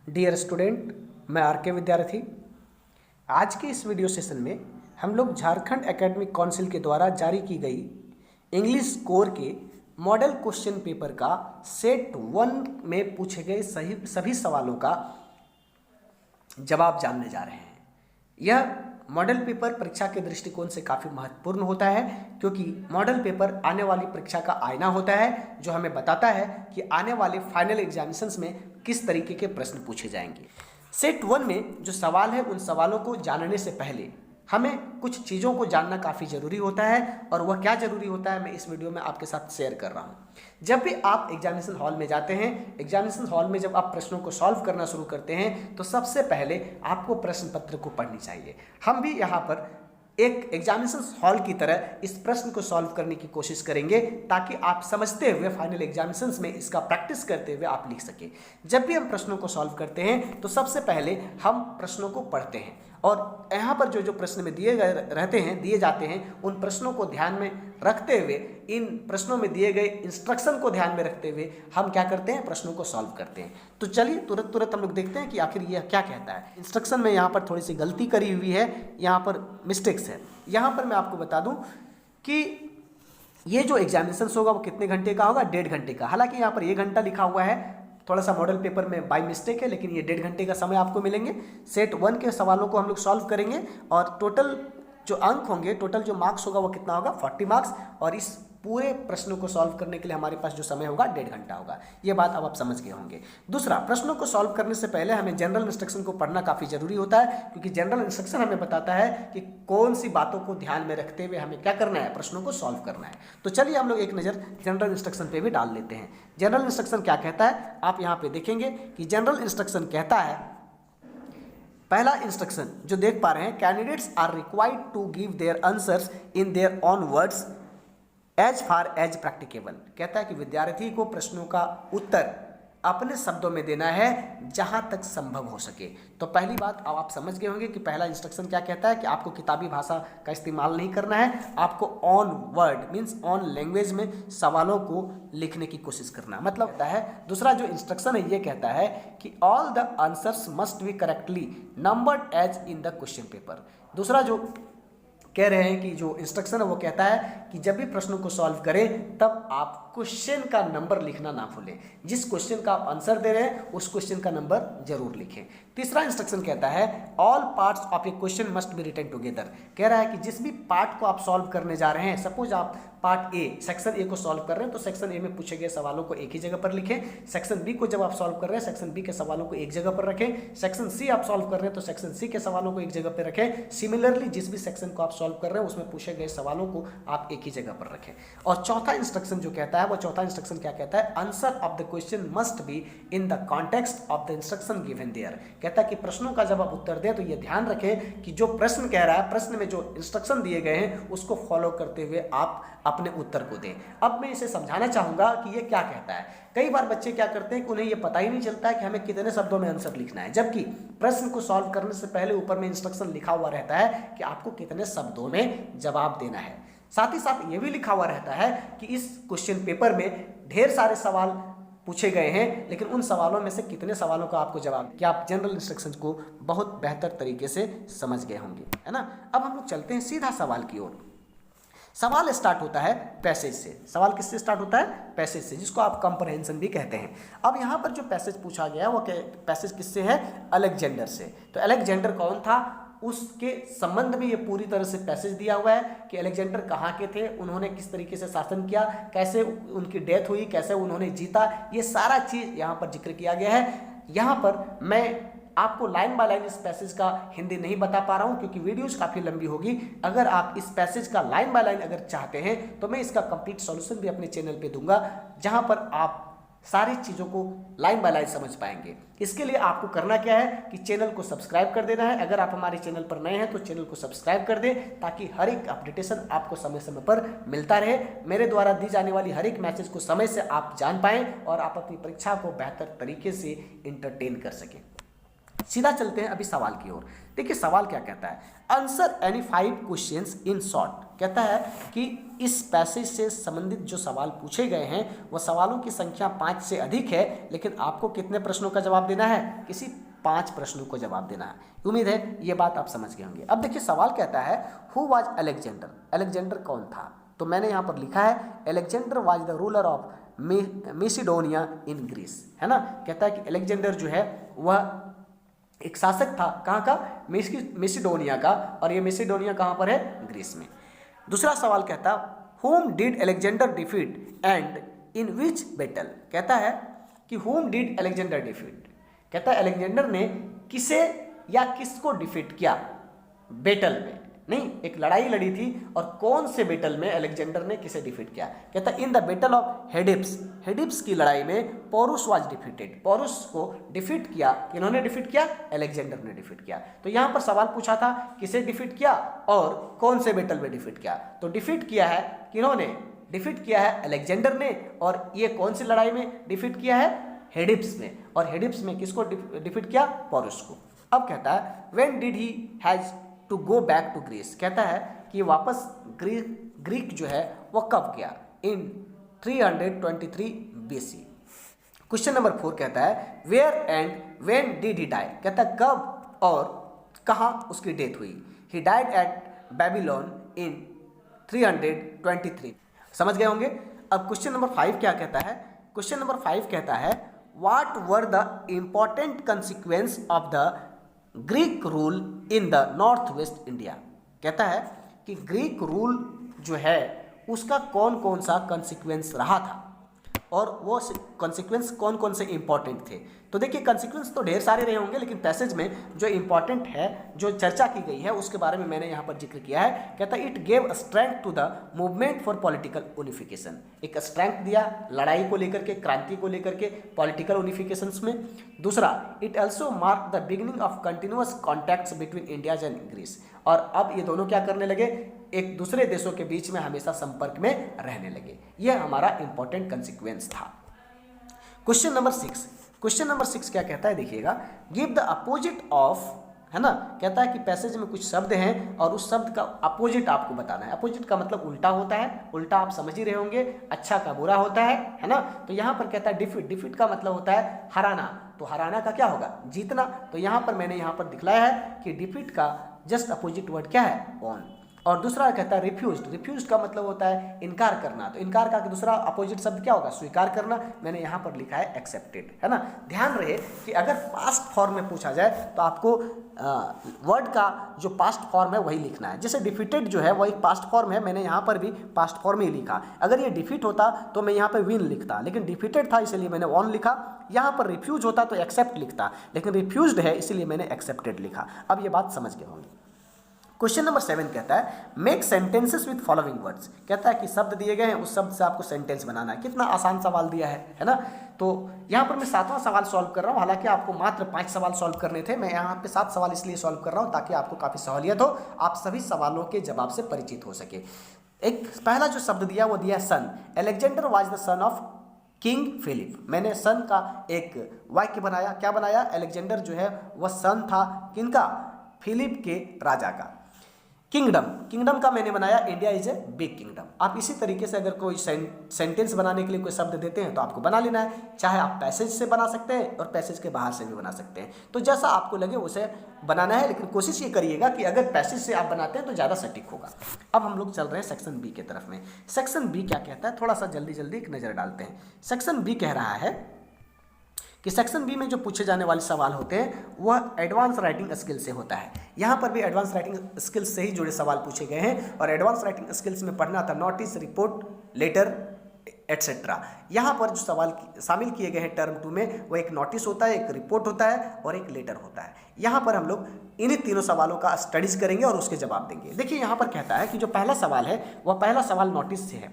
Dear student, मैं are के विद्यार्थी। आज के इस वीडियो सेशन में हम लोग झारखंड एकेडमिक काउंसिल के द्वारा जारी की गई इंग्लिश कोर के मॉडल क्वेश्चन पेपर का सेट 1 में पूछे गए सभी सवालों का जवाब जानने जा रहे हैं। यह मॉडल पेपर परीक्षा के दृष्टिकोण से काफ़ी महत्वपूर्ण होता है, क्योंकि मॉडल पेपर आने वाली परीक्षा का आईना होता है जो हमें बताता है कि आने वाले फाइनल एग्जामिनेशंस में किस तरीके के प्रश्न पूछे जाएंगे। सेट 1 में जो सवाल है उन सवालों को जानने से पहले हमें कुछ चीज़ों को जानना काफ़ी ज़रूरी होता है, और वह क्या ज़रूरी होता है मैं इस वीडियो में आपके साथ शेयर कर रहा हूँ। जब भी आप एग्जामिनेशन हॉल में जाते हैं, एग्जामिनेशन हॉल में जब आप प्रश्नों को सॉल्व करना शुरू करते हैं तो सबसे पहले आपको प्रश्न पत्र को पढ़नी चाहिए। हम भी यहाँ पर एक एग्जामिनेशन हॉल की तरह इस प्रश्न को सॉल्व करने की कोशिश करेंगे, ताकि आप समझते हुए फाइनल एग्जामिनेशंस में इसका प्रैक्टिस करते हुए आप लिख सकें। जब भी हम प्रश्नों को सॉल्व करते हैं तो सबसे पहले हम प्रश्नों को पढ़ते हैं, और यहाँ पर जो प्रश्न में दिए जाते हैं उन प्रश्नों को ध्यान में रखते हुए, इन प्रश्नों में दिए गए इंस्ट्रक्शन को ध्यान में रखते हुए हम क्या करते हैं, प्रश्नों को सॉल्व करते हैं। तो चलिए तुरंत हम लोग देखते हैं कि आखिर यह क्या कहता है। इंस्ट्रक्शन में यहाँ पर थोड़ी सी गलती करी हुई है, यहाँ पर मिस्टेक्स है। यहाँ पर मैं आपको बता दूँ कि ये जो एग्जामिनेशन होगा वो कितने घंटे का होगा, 1.5 घंटे का। हालांकि यहाँ पर 1 घंटा लिखा हुआ है, थोड़ा सा मॉडल पेपर में बाय मिस्टेक है, लेकिन ये 1.5 घंटे का समय आपको मिलेंगे। सेट 1 के सवालों को हम लोग सॉल्व करेंगे, और टोटल जो अंक होंगे, टोटल जो मार्क्स होगा वो कितना होगा, 40 मार्क्स। और इस पूरे प्रश्नों को सॉल्व करने के लिए हमारे पास जो समय होगा 1.5 घंटा होगा। ये बात अब आप समझ गए होंगे। दूसरा, प्रश्नों को सॉल्व करने से पहले हमें जनरल इंस्ट्रक्शन को पढ़ना काफ़ी जरूरी होता है, क्योंकि जनरल इंस्ट्रक्शन हमें बताता है कि कौन सी बातों को ध्यान में रखते हुए हमें क्या करना है, प्रश्नों को सॉल्व करना है। तो चलिए हम लोग एक नज़र जनरल इंस्ट्रक्शन पे भी डाल लेते हैं। जनरल इंस्ट्रक्शन क्या कहता है, आप यहाँ पे देखेंगे कि जनरल इंस्ट्रक्शन कहता है, पहला इंस्ट्रक्शन जो देख पा रहे हैं, candidates are required to give their answers in their own words as far as practicable. कहता है कि विद्यार्थी को प्रश्नों का उत्तर अपने शब्दों में देना है जहां तक संभव हो सके। तो पहली बात अब आप समझ गए होंगे कि पहला इंस्ट्रक्शन क्या कहता है, कि आपको किताबी भाषा का इस्तेमाल नहीं करना है, आपको on word means on language में सवालों को लिखने की कोशिश करना मतलब कहता है। दूसरा जो इंस्ट्रक्शन है ये कहता है कि all the answers must be correctly numbered as in the question paper. दूसरा जो कह रहे हैं कि जो इंस्ट्रक्शन है वो कहता है कि जब भी प्रश्नों को सॉल्व करें तब आप क्वेश्चन का नंबर लिखना ना भूलें। जिस क्वेश्चन का आप आंसर दे रहे हैं उस क्वेश्चन का नंबर जरूर लिखें। तीसरा इंस्ट्रक्शन कहता है all parts of a question must be written together. कह रहा है कि जिस भी पार्ट को आप सॉल्व करने जा रहे हैं, सपोज आप पार्ट ए सेक्शन ए को सॉल्व कर रहे हैं तो सेक्शन ए में पूछे गए सवालों को एक ही जगह पर लिखें। सेक्शन बी को जब आप सॉल्व कर रहे हैं सेक्शन बी के सवालों को एक जगह पर रखें। सेक्शन सी आप सॉल्व कर रहे हैं तो सेक्शन सी के सवालों को एक जगह पर रखें। सिमिलरली जिस भी सेक्शन को आप सॉल्व कर रहे हैं उसमें पूछे गए सवालों को आप एक ही जगह पर रखें। और चौथा इंस्ट्रक्शन जो कहता है, वो चौथा इंस्ट्रक्शन क्या कहता है, answer of the question must be in the context of the instruction given there. कहता है कि प्रश्नों का जब आप उत्तर दें तो ये ध्यान रखें कि जो प्रश्न कह रहा है, प्रश्न में जो इंस्ट्रक्शन दिए गए हैं उसको फॉलो करते हुए आप अपने उत्तर को दें। अब मैं इसे समझाना चाहूंगा कि ये क्या कहता है। कई बार बच्चे क्या करते हैं कि उन्हें ये पता ही नहीं चलता है कि हमें कितने शब्दों में आंसर लिखना है, जबकि प्रश्न को सॉल्व करने से पहले ऊपर में इंस्ट्रक्शन लिखा हुआ रहता है कि आपको कितने शब्दों में जवाब देना है। साथ ही साथ ये भी लिखा हुआ रहता है कि इस क्वेश्चन पेपर में ढेर सारे सवाल पूछे गए हैं, लेकिन उन सवालों में से कितने सवालों का आपको जवाब, कि आप जनरल इंस्ट्रक्शंस को बहुत बेहतर तरीके से समझ गए होंगे, है ना। अब हम लोग चलते हैं सीधा सवाल की ओर। सवाल स्टार्ट होता है पैसेज से। सवाल किससे स्टार्ट होता है, पैसेज से, जिसको आप कंप्रहेंशन भी कहते हैं। अब यहाँ पर जो पैसेज पूछा गया वो पैसेज किससे है, अलेक्जेंडर से। तो अलेक्जेंडर कौन था, उसके संबंध में ये पूरी तरह से पैसेज दिया हुआ है कि अलेक्जेंडर कहाँ के थे, उन्होंने किस तरीके से शासन किया, कैसे उनकी डेथ हुई, कैसे उन्होंने जीता, ये सारा चीज़ यहाँ पर जिक्र किया गया है। यहाँ पर मैं आपको लाइन बाय लाइन इस पैसेज का हिंदी नहीं बता पा रहा हूँ क्योंकि वीडियोज काफ़ी लंबी होगी। अगर आप इस पैसेज का लाइन बाय लाइन अगर चाहते हैं तो मैं इसका कंप्लीट सॉल्यूशन भी अपने चैनल पे दूंगा, जहाँ पर आप सारी चीज़ों को लाइन बाय लाइन समझ पाएंगे। इसके लिए आपको करना क्या है कि चैनल को सब्सक्राइब कर देना है। अगर आप हमारे चैनल पर नए हैं तो चैनल को सब्सक्राइब कर दें, ताकि हर एक अपडेटेशन आपको समय समय पर मिलता रहे। मेरे द्वारा दी जाने वाली हर एक मैसेज को समय से आप जान पाएँ और आप अपनी परीक्षा को बेहतर तरीके से इंटरटेन कर सकें। सीधा चलते हैं अभी सवाल की ओर। देखिए सवाल क्या कहता है, answer any 5 questions in short. कहता है कि इस पैसेज से संबंधित जो सवाल पूछे गए हैं वह सवालों की संख्या 5 से अधिक है, लेकिन आपको कितने प्रश्नों का जवाब देना है, किसी 5 प्रश्नों को जवाब देना है। उम्मीद है ये बात आप समझ गए होंगे। अब देखिए सवाल कहता है हु वाज अलेक्जेंडर, अलेक्जेंडर कौन था। तो मैंने यहाँ पर लिखा है Alexander was the ruler of Macedonia in Greece, है ना। कहता है कि अलेक्जेंडर जो है वह एक शासक था, कहाँ का, मैसिडोनिया का, और ये मैसिडोनिया कहाँ पर है, ग्रीस में। दूसरा सवाल कहता whom did Alexander defeat and in which battle। कहता है कि whom did Alexander defeat, कहता है अलेक्जेंडर ने किसे या किसको डिफीट किया, बेटल में नहीं, एक लड़ाई लड़ी थी, और कौन से बेटल में अलेक्जेंडर ने किसे डिफीट किया। कहता है इन द बैटल ऑफ हेडिप्स, हेडिप्स की लड़ाई में पोरुस वाज डिफीटेड, पोरुस को डिफीट किया, किन्होंने डिफीट किया, अलेक्जेंडर ने डिफीट किया। तो यहाँ पर सवाल पूछा था किसे डिफीट किया और कौन से बैटल में डिफीट किया। तो डिफीट किया है किन्होंने, डिफीट किया है अलेक्जेंडर ने, और ये कौन सी लड़ाई में डिफीट किया है, हेडिप्स में, और हेडिप्स में किसको डिफीट किया, पोरुस को। अब कहता है when did he has to go back to Greece, कहता है कि वापस ग्रीक जो है वो कब गया, इन 323 BC। क्वेश्चन नंबर 4 कहता है where and when did he die, कहता है कब और कहाँ उसकी डेथ हुई। He died at Babylon in 323। समझ गए होंगे। अब क्वेश्चन नंबर 5 क्या कहता है, क्वेश्चन नंबर 5 कहता है what were the important consequence of the Greek rule in the north west India. कहता है कि ग्रीक रूल जो है उसका कौन कौन सा कंसिक्वेंस रहा था, और वो कॉन्सिक्वेंस कौन कौन से इंपॉर्टेंट थे। तो देखिए कॉन्सिक्वेंस तो ढेर सारे रहे होंगे, लेकिन पैसेज में जो इंपॉर्टेंट है, जो चर्चा की गई है, उसके बारे में मैंने यहाँ पर जिक्र किया है। कहता है it gave strength to the movement for political unification, एक स्ट्रेंथ दिया लड़ाई को लेकर के, क्रांति को लेकर के, पॉलिटिकल यूनिफिकेशन में। दूसरा, it also mark the beginning of continuous contacts between India and Greece, और अब ये दोनों क्या करने लगे, एक दूसरे देशों के बीच में हमेशा संपर्क में रहने लगे। यह हमारा इंपॉर्टेंट कंसिक्वेंस था। क्वेश्चन नंबर 6, क्वेश्चन नंबर 6 क्या कहता है, देखिएगा गिव द अपोजिट ऑफ, है ना। कहता है कि पैसेज में कुछ शब्द हैं और उस शब्द का अपोजिट आपको बताना है। अपोजिट का मतलब उल्टा होता है, उल्टा आप समझ ही रहे होंगे, अच्छा का बुरा होता है ना। तो यहाँ पर कहता है डिफीट, डिफीट का मतलब होता है हराना, तो हराना का क्या होगा, जीतना। तो यहाँ पर मैंने यहाँ पर दिखलाया है कि डिफीट का जस्ट अपोजिट वर्ड क्या है, ऑन। और दूसरा कहता है रिफ्यूज्ड, रिफ्यूज्ड का मतलब होता है इनकार करना, तो इनकार का दूसरा अपोजिट शब्द क्या होगा, स्वीकार करना। मैंने यहाँ पर लिखा है एक्सेप्टेड, है ना। ध्यान रहे कि अगर पास्ट फॉर्म में पूछा जाए तो आपको वर्ड का जो पास्ट फॉर्म है वही लिखना है। जैसे डिफीटेड जो है वो एक पास्ट फॉर्म है, मैंने यहाँ पर भी पास्ट फॉर्म ही लिखा। अगर ये डिफीट होता तो मैं यहाँ पर विन लिखता, लेकिन डिफीटेड था इसलिए मैंने ऑन लिखा। यहाँ पर रिफ्यूज होता तो एक्सेप्ट लिखता, लेकिन रिफ्यूज्ड है इसलिए मैंने एक्सेप्टेड लिखा। अब ये बात समझ गए होंगे। क्वेश्चन नंबर 7 कहता है make sentences with following words. कहता है कि शब्द दिए गए हैं, उस शब्द से आपको सेंटेंस बनाना है। कितना आसान सवाल दिया है ना। तो यहाँ पर मैं 7वां सवाल सॉल्व कर रहा हूँ, हालांकि आपको मात्र 5 सवाल सॉल्व करने थे। मैं यहाँ पे 7 सवाल इसलिए सॉल्व कर रहा हूँ ताकि आपको काफ़ी सहूलियत हो, आप सभी सवालों के जवाब से परिचित हो सके। एक पहला जो शब्द दिया वो दिया son. Alexander was the son of king Philip. मैंने सन का एक वाक्य बनाया, क्या बनाया, अलेक्जेंडर जो है वह सन था किनका, फिलिप के राजा का। किंगडम, किंगडम का मैंने बनाया India is a big kingdom. आप इसी तरीके से अगर कोई सेंटेंस बनाने के लिए कोई शब्द देते हैं तो आपको बना लेना है, चाहे आप पैसेज से बना सकते हैं और पैसेज के बाहर से भी बना सकते हैं। तो जैसा आपको लगे उसे बनाना है, लेकिन कोशिश ये करिएगा कि अगर पैसेज से आप बनाते हैं तो ज़्यादा सटीक होगा। अब हम लोग चल रहे हैं सेक्शन बी की तरफ में। सेक्शन बी क्या कहता है, थोड़ा सा जल्दी जल्दी एक नज़र डालते हैं। सेक्शन बी कह रहा है कि सेक्शन बी में जो पूछे जाने वाले सवाल होते हैं वह एडवांस राइटिंग स्किल से होता है। यहाँ पर भी एडवांस राइटिंग स्किल्स से ही जुड़े सवाल पूछे गए हैं, और एडवांस राइटिंग स्किल्स में पढ़ना था नोटिस, रिपोर्ट, लेटर एटसेट्रा। यहाँ पर जो सवाल शामिल किए गए हैं टर्म 2 में, वो एक नोटिस होता है, एक रिपोर्ट होता है और एक लेटर होता है। यहाँ पर हम लोग इन्हीं तीनों सवालों का स्टडीज करेंगे और उसके जवाब देंगे। देखिए यहाँ पर कहता है कि जो पहला सवाल है वह पहला सवाल नोटिस से है,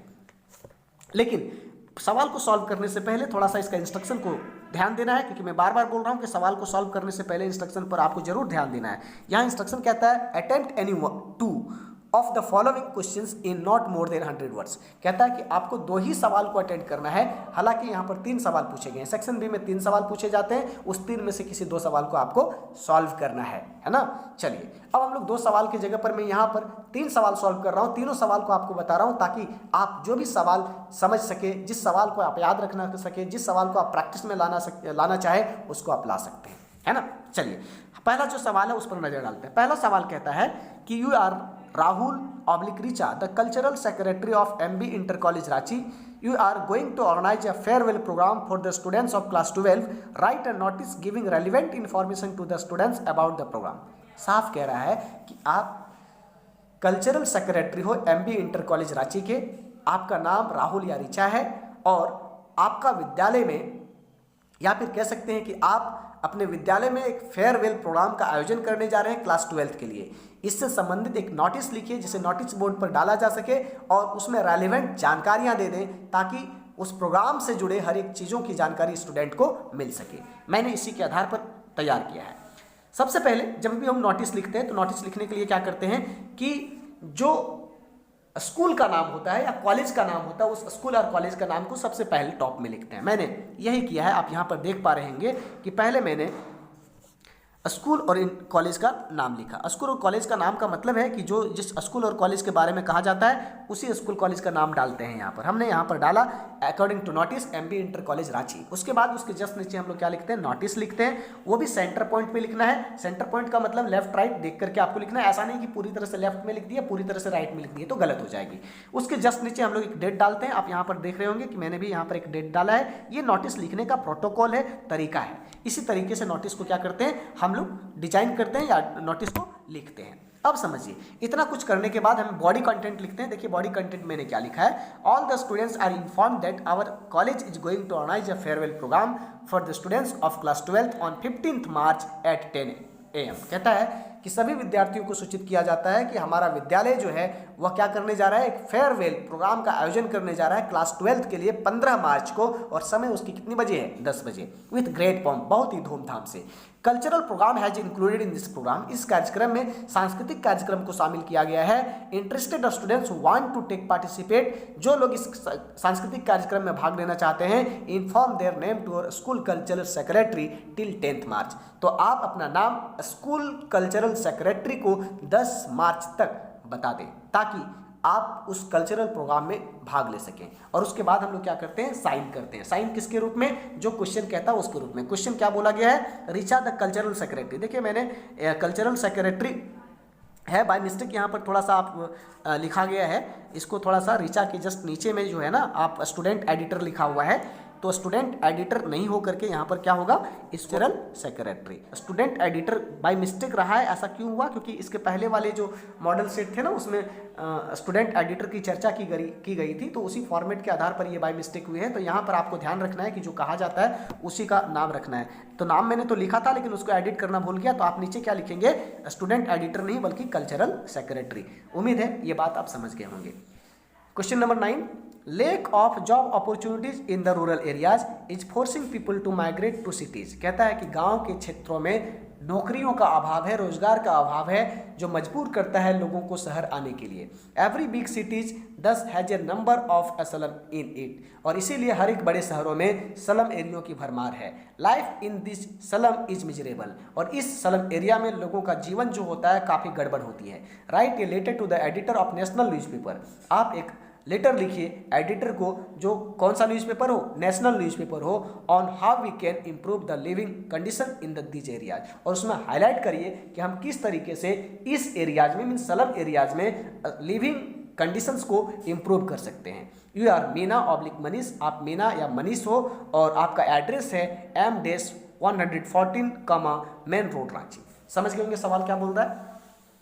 लेकिन सवाल को सॉल्व करने से पहले थोड़ा सा इसका इंस्ट्रक्शन को ध्यान देना है, क्योंकि मैं बार बार बोल रहा हूँ कि सवाल को सॉल्व करने से पहले इंस्ट्रक्शन पर आपको जरूर ध्यान देना है। यहाँ इंस्ट्रक्शन कहता है attempt any two of the following questions in not more than 100 words. कहता है कि आपको 2 ही सवाल को अटेंड करना है, हालांकि यहाँ पर 3 सवाल पूछे गए हैं। सेक्शन बी में 3 सवाल पूछे जाते हैं, उस 3 में से किसी 2 सवाल को आपको सॉल्व करना है ना। चलिए अब हम लोग 2 सवाल की जगह पर मैं यहाँ पर 3 सवाल सॉल्व कर रहा हूँ। तीनों सवाल को आपको बता रहा हूँ ताकि आप जो भी सवाल समझ सके, जिस सवाल को आप याद रखना सके, जिस सवाल को आप प्रैक्टिस में लाना चाहे उसको आप ला सकते हैं, है ना। चलिए पहला जो सवाल है उस पर नजर डालते हैं। पहला सवाल कहता है कि you are Rahul oblique Richa the cultural secretary of MB inter college Ranchi, you are going to organise a farewell programme for the students of class 12, write a notice giving relevant information to the students about the programme. साफ कह रहा है कि आप cultural secretary हो MB inter college Ranchi के, आपका नाम राहुल या रिचा है और आपका विद्यालय में, या फिर कह सकते हैं कि आप अपने विद्यालय में एक फेयरवेल प्रोग्राम का आयोजन करने जा रहे हैं क्लास 12th के लिए। इससे संबंधित एक नोटिस लिखिए जिसे नोटिस बोर्ड पर डाला जा सके और उसमें रेलेवेंट जानकारियां दे दें ताकि उस प्रोग्राम से जुड़े हर एक चीज़ों की जानकारी स्टूडेंट को मिल सके। मैंने इसी के आधार पर तैयार किया है। सबसे पहले जब भी हम नोटिस लिखते हैं तो नोटिस लिखने के लिए क्या करते हैं कि जो स्कूल का नाम होता है या कॉलेज का नाम होता है, उस स्कूल और कॉलेज का नाम को सबसे पहले टॉप में लिखते हैं। मैंने यही किया है। आप यहाँ पर देख पा रहे होंगे कि पहले मैंने स्कूल और कॉलेज का नाम लिखा। स्कूल और कॉलेज का नाम का मतलब है कि जो जिस स्कूल और कॉलेज के बारे में कहा जाता है उसी स्कूल कॉलेज का नाम डालते हैं। यहाँ पर हमने यहाँ पर डाला according to notice MB inter college Ranchi. उसके बाद उसके जस्ट नीचे हम लोग क्या लिखते हैं, नोटिस लिखते हैं। वो भी सेंटर पॉइंट पे लिखना है। सेंटर पॉइंट का मतलब लेफ्ट राइट देख करके आपको लिखना है। ऐसा नहीं कि पूरी तरह से लेफ्ट में लिख दिया, पूरी तरह से राइट में लिख दिया तो गलत हो जाएगी। उसके जस्ट नीचे हम लोग एक डेट डालते हैं। आप यहाँ पर देख रहे होंगे कि मैंने भी यहाँ पर एक डेट डाला है। ये नोटिस लिखने का प्रोटोकॉल है, तरीका है। इसी तरीके से नोटिस को क्या करते हैं, हम लोग डिजाइन करते हैं या नोटिस को लिखते हैं। अब समझिए, इतना कुछ करने के बाद हम बॉडी कंटेंट लिखते हैं। देखिए बॉडी कंटेंट मैंने क्या लिखा है, all the students are informed that our college is going to organise a farewell programme for the students of class 12 on 15 March at 10 AM। कहता है कि सभी विद्यार्थियों को सूचित किया जाता है कि हमारा विद्यालय जो है वह क्या करने जा रहा है, एक फेयरवेल प्रोग्राम का आयोजन करने जा रहा है क्लास 12th के लिए 15 मार्च को, और समय उसकी कितनी बजे है, 10 बजे, विथ ग्रेट पॉम्प, बहुत ही धूमधाम से। Cultural programme has included in this programme. इस कार्यक्रम में सांस्कृतिक कार्यक्रम को शामिल किया गया है। Interested students want to take participate, जो लोग इस सांस्कृतिक कार्यक्रम में भाग लेना चाहते हैं, inform their name to school cultural secretary till 10th March. तो आप अपना नाम स्कूल कल्चरल सेक्रेटरी को 10 मार्च तक बता दें ताकि आप उस कल्चरल प्रोग्राम में भाग ले सकें। और उसके बाद हम लोग क्या करते हैं, साइन करते हैं। साइन किसके रूप में, जो क्वेश्चन कहता है उसके रूप में। क्वेश्चन क्या बोला गया है, रिचा द कल्चरल सेक्रेटरी। देखिए मैंने कल्चरल सेक्रेटरी है, बाय मिस्टेक यहाँ पर थोड़ा सा आप लिखा गया है, इसको थोड़ा सा रिचा के जस्ट नीचे में जो है ना आप स्टूडेंट एडिटर लिखा हुआ है, तो स्टूडेंट एडिटर नहीं हो करके यहाँ पर क्या होगा, cultural secretary. Student editor by mistake रहा है, ऐसा क्यों हुआ, क्योंकि इसके पहले वाले जो मॉडल सेट थे ना उसमें स्टूडेंट एडिटर की चर्चा की गई थी, तो उसी फॉर्मेट के आधार पर ये बाय मिस्टेक हुई है। तो यहाँ पर आपको ध्यान रखना है कि जो कहा जाता है उसी का नाम रखना है। तो नाम मैंने तो लिखा था लेकिन उसको एडिट करना भूल गया, तो आप नीचे क्या लिखेंगे, स्टूडेंट एडिटर नहीं बल्कि कल्चरल सेक्रेटरी। उम्मीद है ये बात आप समझ गए होंगे। Question number 9, lack of job opportunities in the rural areas is forcing people to migrate to cities. कहता है कि गांव के क्षेत्रों में नौकरियों का अभाव है, रोजगार का अभाव है, जो मजबूर करता है लोगों को शहर आने के लिए। एवरी बिग सिटीज दस has a number of a slum in it, और इसीलिए हर एक बड़े शहरों में स्लम एरियो की भरमार है। Life in this slum is miserable, और इस स्लम एरिया में लोगों का जीवन जो होता है काफ़ी गड़बड़ होती है। Write a letter to the editor of national newspaper. आप एक लेटर लिखिए एडिटर को, जो कौन सा न्यूज़पेपर हो, नेशनल न्यूज़पेपर हो, on how we can improve the living condition in these areas, और उसमें हाईलाइट करिए कि हम किस तरीके से इस एरियाज में, मीन स्लम एरियाज में लिविंग कंडीशंस को इम्प्रूव कर सकते हैं। You are Meena oblique Manish, आप मीना या मनीष हो, और आपका एड्रेस है M-114, मेन रोड रांची। समझ गए होंगे सवाल क्या बोल रहा है।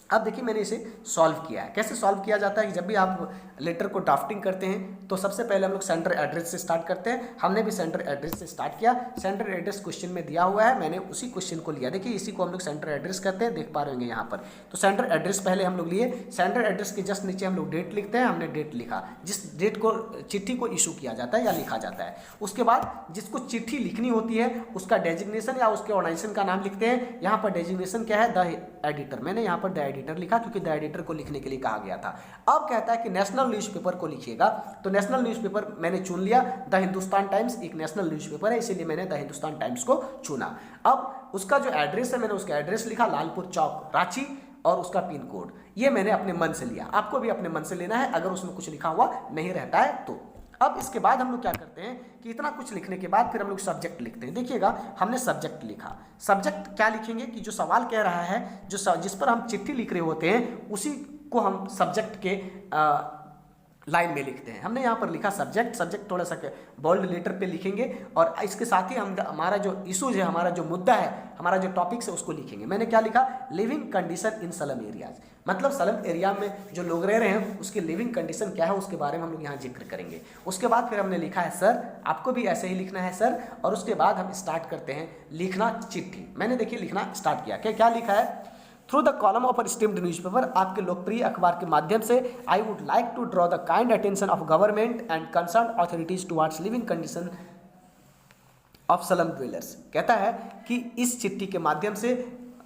अब देखिए मैंने इसे सॉल्व किया है। कैसे सॉल्व किया जाता है कि जब भी आप लेटर को ड्राफ्टिंग करते हैं तो सबसे पहले हम लोग सेंटर एड्रेस से स्टार्ट करते हैं। हमने भी सेंटर एड्रेस से स्टार्ट किया। सेंटर एड्रेस क्वेश्चन में दिया हुआ है, मैंने उसी क्वेश्चन को लिया। देखिए इसी को हम लोग सेंटर एड्रेस कहते हैं, देख पा रहे होंगे यहाँ पर। तो सेंटर एड्रेस पहले हम लोग लिए, सेंटर एड्रेस के जस्ट नीचे हम लोग डेट लिखते हैं। हमने डेट लिखा, जिस डेट को चिट्ठी को इशू किया जाता है या लिखा जाता है। उसके बाद जिसको चिट्ठी लिखनी होती है उसका डेजिग्नेशन या उसके ऑर्गेनाइजेशन का नाम लिखते हैं। यहाँ पर डेजिग्नेशन क्या है, द एडिटर। मैंने यहाँ पर द एडिटर लिखा क्योंकि द एडिटर को लिखने के लिए कहा गया था। अब कहता है कि नेशनल न्यूज़पेपर को लिखिएगा, तो नेशनल न्यूज़पेपर मैंने चुन लिया। द हिंदुस्तान टाइम्स एक नेशनल न्यूज़पेपर है, इसीलिए मैंने द हिंदुस्तान टाइम्स को चुना। अब उसका जो एड्रेस है मैंने उसका एड्रेस लिखा, लालपुर चौक रांची, और उसका पिन कोड ये मैंने अपने मन से लिया। आपको भी अपने मन से लेना है अगर उसमें कुछ लिखा हुआ नहीं रहता है तो। अब इसके बाद हम लोग क्या करते हैं कि इतना कुछ लिखने के बाद फिर हम लोग सब्जेक्ट लिखते हैं। देखिएगा हमने सब्जेक्ट लिखा। सब्जेक्ट क्या लिखेंगे कि जो सवाल कह रहा है, जिस पर हम चिट्ठी लिख रहे होते हैं उसी को हम सब्जेक्ट के लाइन में लिखते हैं। हमने यहाँ पर लिखा सब्जेक्ट थोड़ा सा बोल्ड लेटर पे लिखेंगे और इसके साथ ही हम हमारा जो इशूज है, हमारा जो मुद्दा है, हमारा जो टॉपिक्स है उसको लिखेंगे। मैंने क्या लिखा, लिविंग कंडीशन इन स्लम एरियाज, मतलब स्लम एरिया में जो लोग रह रहे हैं उसकी लिविंग कंडीशन क्या है उसके बारे में हम लोग यहाँ जिक्र करेंगे। उसके बाद फिर हमने लिखा है सर, आपको भी ऐसे ही लिखना है सर, और उसके बाद हम स्टार्ट करते हैं लिखना चिट्ठी। मैंने देखिए लिखना स्टार्ट किया। क्या लिखा है, through the column of esteemed newspaper, आपके लोकप्रिय अखबार के माध्यम से I would like to draw the kind attention of government and concern authorities towards living condition of slum dwellers. कहता है कि इस चिट्ठी के माध्यम से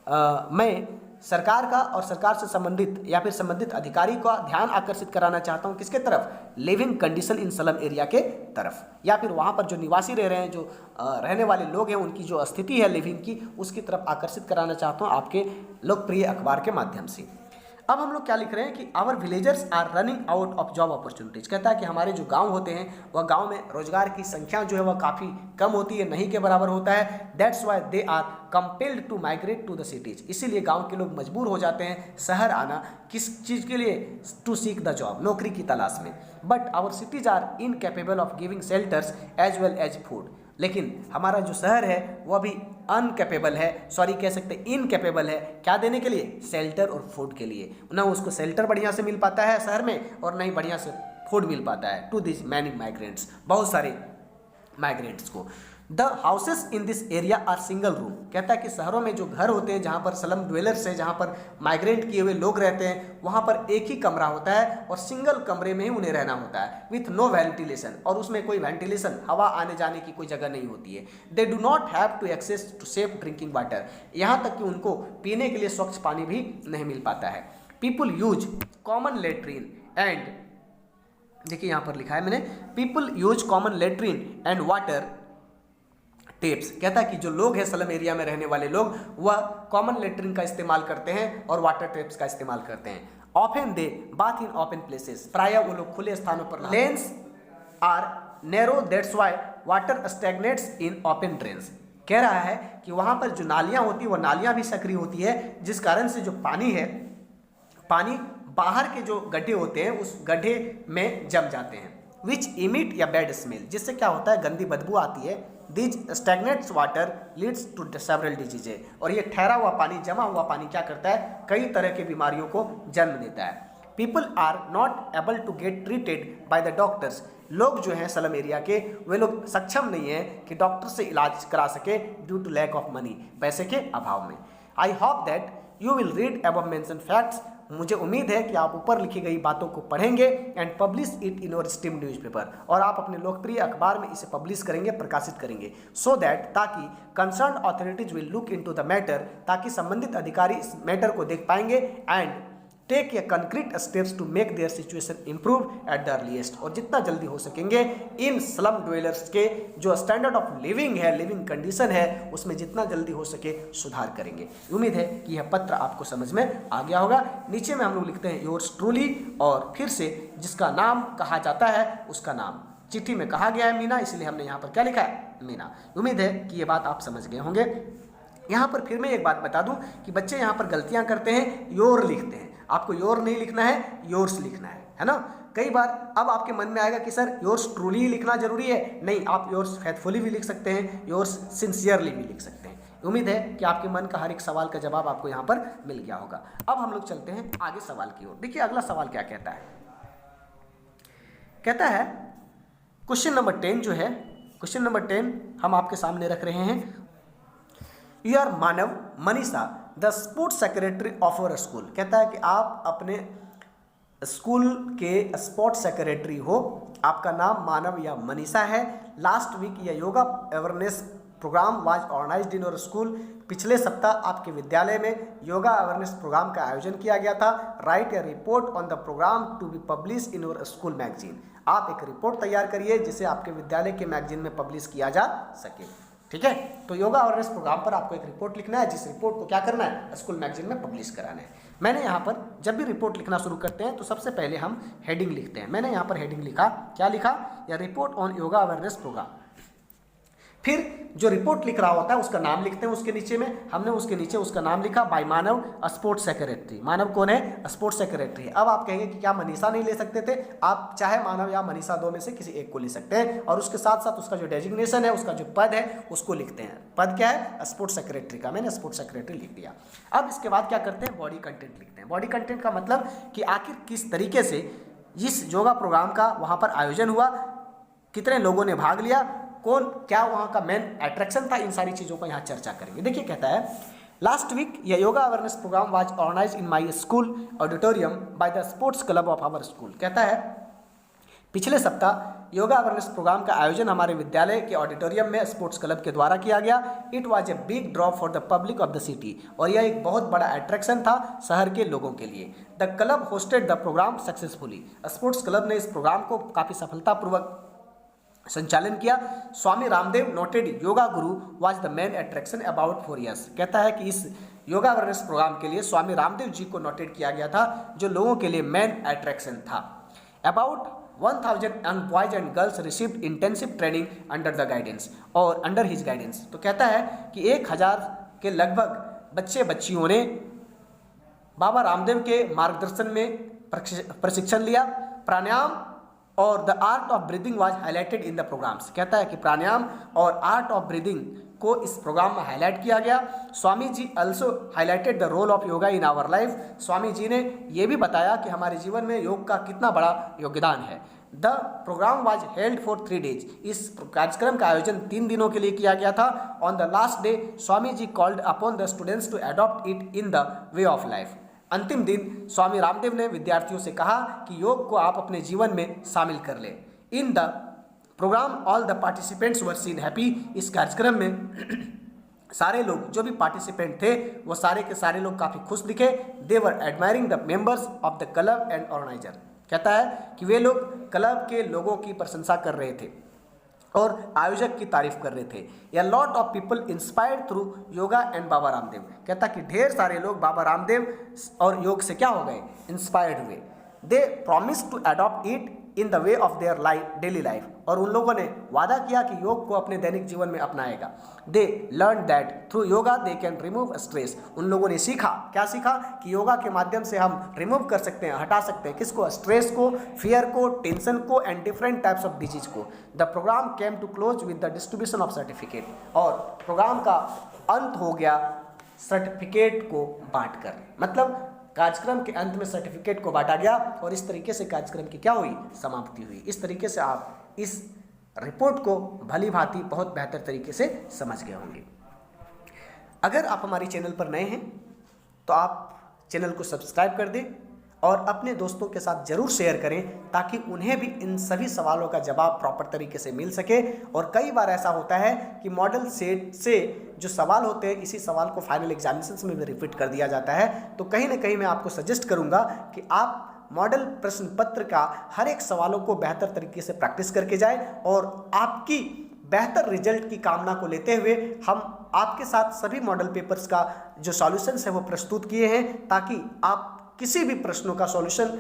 मैं सरकार का और सरकार से संबंधित या फिर संबंधित अधिकारी का ध्यान आकर्षित कराना चाहता हूं, किसके तरफ, लिविंग कंडीशन इन स्लम एरिया के तरफ, या फिर वहां पर जो निवासी रह रहे हैं, जो रहने वाले लोग हैं, उनकी जो स्थिति है लिविंग की, उसकी तरफ आकर्षित कराना चाहता हूं आपके लोकप्रिय अखबार के माध्यम से। अब हम लोग क्या लिख रहे हैं कि our villagers are running out of job opportunities. कहता है कि हमारे जो गांव होते हैं वह गांव में रोजगार की संख्या जो है वह काफ़ी कम होती है, नहीं के बराबर होता है। That's why they are compelled to migrate to the cities, इसीलिए गांव के लोग मजबूर हो जाते हैं शहर आना, किस चीज़ के लिए, टू सीक द जॉब, नौकरी की तलाश में। But our cities are incapable of giving shelters as well as food, लेकिन हमारा जो शहर है वह भी अनकेपेबल है, सॉरी कह सकते हैं इनकेपेबल है, क्या देने के लिए, शेल्टर और फूड के लिए। ना उसको शेल्टर बढ़िया से मिल पाता है शहर में और नहीं बढ़िया से फूड मिल पाता है टू दिस मैनी माइग्रेंट्स, बहुत सारे माइग्रेंट्स को। The houses in this area are single room. कहता है कि शहरों में जो घर होते हैं, जहाँ पर स्लम ड्वेलर्स है, जहाँ पर माइग्रेंट किए हुए लोग रहते हैं, वहाँ पर एक ही कमरा होता है और सिंगल कमरे में ही उन्हें रहना होता है, विथ नो वेंटिलेशन, और उसमें कोई वेंटिलेशन, हवा आने जाने की कोई जगह नहीं होती है। They do not have to access to safe drinking water, यहाँ तक कि उनको पीने के लिए स्वच्छ पानी भी नहीं मिल पाता है। People use common latrine and, देखिए यहाँ पर लिखा है मैंने, people use common latrine and water tapes. कहता है कि जो लोग हैं स्लम एरिया में रहने वाले लोग, वह कॉमन लेटरिन का इस्तेमाल करते हैं और वाटर टेप्स का इस्तेमाल करते हैं। Often they bath in open places, प्रायः वो लोग खुले स्थानों पर, lanes are narrow that's why water stagnates in open drains. कह रहा है कि वहाँ पर जो नालियाँ होती है वह नालियाँ भी सक्रिय होती है, जिस कारण से जो पानी है, पानी बाहर के जो गड्ढे होते हैं उस गड्ढे में जम जाते हैं। विच इमिट या बैड स्मेल, जिससे क्या होता है, गंदी बदबू आती है। These stagnates water leads to several diseases, और ये ठहरा हुआ पानी, जमा हुआ पानी क्या करता है, कई तरह की बीमारियों को जन्म देता है। People are not able to get treated by the doctors, लोग जो हैं स्लम एरिया के वे लोग सक्षम नहीं है कि डॉक्टर से इलाज करा सके due to lack of money, पैसे के अभाव में। I hope that you will read above mention facts, मुझे उम्मीद है कि आप ऊपर लिखी गई बातों को पढ़ेंगे and publish it in your steam newspaper, और आप अपने लोकप्रिय अखबार में इसे पब्लिश करेंगे, प्रकाशित करेंगे, सो दैट, ताकि concern authorities will look into the matter, ताकि संबंधित अधिकारी इस मैटर को देख पाएंगे and take a concrete steps to make their situation improve at the earliest, और जितना जल्दी हो सकेंगे इन स्लम ड्वेलर्स के जो स्टैंडर्ड ऑफ लिविंग है, लिविंग कंडीशन है, उसमें जितना जल्दी हो सके सुधार करेंगे। उम्मीद है कि यह पत्र आपको समझ में आ गया होगा। नीचे में हम लोग लिखते हैं योर्स ट्रूली, और फिर से जिसका नाम कहा जाता है उसका नाम, चिट्ठी में कहा गया है मीना, इसलिए हमने यहाँ पर क्या लिखा है, मीना। उम्मीद है कि ये बात आप समझ गए होंगे। यहाँ पर फिर मैं एक बात बता दूं कि बच्चे यहाँ पर गलतियाँ करते हैं, योर लिखते हैं। आपको योर नहीं लिखना है, योर्स लिखना है ना। कई बार अब आपके मन में आएगा कि सर योर्स ट्रूली लिखना जरूरी है, नहीं, आप योर्स फेथफुली भी लिख सकते हैं, योर्स सिंसियरली भी लिख सकते हैं। उम्मीद है कि आपके मन का हर एक सवाल का जवाब आपको यहाँ पर मिल गया होगा। अब हम लोग चलते हैं आगे सवाल की ओर। देखिए अगला सवाल क्या कहता है, कहता है क्वेश्चन नंबर 10 जो है, क्वेश्चन नंबर 10 हम आपके सामने रख रहे हैं। You are Manav Manisha the sports secretary of our school. कहता है कि आप अपने स्कूल के स्पोर्ट्स सेक्रेटरी हो, आपका नाम मानव या मनीषा है। लास्ट वीक यह yoga awareness programme was organised in your school. पिछले सप्ताह आपके विद्यालय में योगा अवेयरनेस प्रोग्राम का आयोजन किया गया था। Write a report on the programme to be publish in your school magazine. आप एक रिपोर्ट तैयार करिए जिसे आपके विद्यालय के मैगजीन में पब्लिश किया जा सके। ठीक है, तो योगा अवेयरनेस प्रोग्राम पर आपको एक रिपोर्ट लिखना है, जिस रिपोर्ट को क्या करना है, स्कूल मैगजीन में पब्लिश कराना है। मैंने यहाँ पर जब भी रिपोर्ट लिखना शुरू करते हैं तो सबसे पहले हम हेडिंग लिखते हैं। मैंने यहाँ पर हेडिंग लिखा, क्या लिखा, या report on yoga awareness programme. फिर जो रिपोर्ट लिख रहा होता है उसका नाम लिखते हैं उसके नीचे में। हमने उसके नीचे उसका नाम लिखा बाय मानव, स्पोर्ट्स सेक्रेटरी। मानव कौन है, स्पोर्ट्स सेक्रेटरी। अब आप कहेंगे कि क्या मनीषा नहीं ले सकते थे? आप चाहे मानव या मनीषा दो में से किसी एक को ले सकते हैं, और उसके साथ साथ उसका जो डेजिग्नेशन है, उसका जो पद है, उसको लिखते हैं। पद क्या है, स्पोर्ट्स सेक्रेटरी का। मैंने स्पोर्ट्स सेक्रेटरी लिख दिया। अब इसके बाद क्या करते हैं, बॉडी कंटेंट लिखते हैं। बॉडी कंटेंट का मतलब कि आखिर किस तरीके से इस योगा प्रोग्राम का वहाँ पर आयोजन हुआ, कितने लोगों ने भाग लिया, कौन क्या वहाँ का मेन अट्रैक्शन था, इन सारी चीज़ों को यहाँ चर्चा करेंगे। देखिए, कहता है लास्ट वीक ये yoga awareness programme was organised in my school auditorium by the sports club of our school. कहता है पिछले सप्ताह योगा अवेयरनेस प्रोग्राम का आयोजन हमारे विद्यालय के ऑडिटोरियम में स्पोर्ट्स क्लब के द्वारा किया गया। It was a big draw for the public of the city. और यह एक बहुत बड़ा अट्रैक्शन था शहर के लोगों के लिए। The club hosted the programme successfully. Sports club ने इस प्रोग्राम को काफ़ी सफलतापूर्वक संचालन किया। Swami Ramdev noted yoga Guru was the main attraction about 4 years। कहता है कि इस योगा अवेयरनेस प्रोग्राम के लिए स्वामी रामदेव जी को नोटेड किया गया था, जो लोगों के लिए मेन अट्रैक्शन था। About 1000 young boys and girls received intensive training under the guidance और under his guidance। तो कहता है कि 1000 के लगभग बच्चे बच्चियों ने बाबा रामदेव के मार्गदर्शन में प्रशिक्षण लिया। प्राणायाम और the art of breathing was highlighted in the programmes. कहता है कि प्राणायाम और आर्ट ऑफ ब्रीदिंग को इस प्रोग्राम में हाईलाइट किया गया। Swami ji also highlighted the role of yoga in our life. Swami ji ने यह भी बताया कि हमारे जीवन में योग का कितना बड़ा योगदान है। The programme was held for 3 days। इस कार्यक्रम का आयोजन 3 दिनों के लिए किया गया था। On the last day Swami ji called upon the students to adopt it in the way of life. अंतिम दिन स्वामी रामदेव ने विद्यार्थियों से कहा कि योग को आप अपने जीवन में शामिल कर लें। In the program all the participants were seen happy. इस कार्यक्रम में सारे लोग जो भी पार्टिसिपेंट थे वो सारे के सारे लोग काफ़ी खुश दिखे। They were admiring the members of the club and organiser. कहता है कि वे लोग क्लब के लोगों की प्रशंसा कर रहे थे और आयोजक की तारीफ कर रहे थे। या lot of people inspired through yoga and Baba Ramdev. कहता कि ढेर सारे लोग बाबा रामदेव और योग से क्या हो गए, इंस्पायर्ड हुए। They promise to adopt it in the way of their life, daily life. और उन लोगों ने वादा किया कि योग को अपने दैनिक जीवन में अपनाएगा। They learn that through yoga they can remove stress. उन लोगों ने सीखा, क्या सीखा, कि योगा के माध्यम से हम रिमूव कर सकते हैं, हटा सकते हैं, किसको, स्ट्रेस को, फियर को, टेंशन को and different types of disease को। The programme came to close with the distribution of certificate. और प्रोग्राम का अंत हो गया सर्टिफिकेट को बांटकर। मतलब कार्यक्रम के अंत में सर्टिफिकेट को बांटा गया और इस तरीके से कार्यक्रम की क्या हुई, समाप्ति हुई। इस तरीके से आप इस रिपोर्ट को भली भांति बहुत बेहतर तरीके से समझ गए होंगे। अगर आप हमारी चैनल पर नए हैं तो आप चैनल को सब्सक्राइब कर दें और अपने दोस्तों के साथ ज़रूर शेयर करें ताकि उन्हें भी इन सभी सवालों का जवाब प्रॉपर तरीके से मिल सके। और कई बार ऐसा होता है कि मॉडल सेट से जो सवाल होते हैं इसी सवाल को फाइनल एग्जामिनेशन में भी रिपीट कर दिया जाता है। तो कहीं ना कहीं मैं आपको सजेस्ट करूंगा कि आप मॉडल प्रश्न पत्र का हर एक सवालों को बेहतर तरीके से प्रैक्टिस करके जाएं और आपकी बेहतर रिजल्ट की कामना को लेते हुए हम आपके साथ सभी मॉडल पेपर्स का जो सॉल्यूशंस है वो प्रस्तुत किए हैं ताकि आप किसी भी प्रश्नों का सॉल्यूशन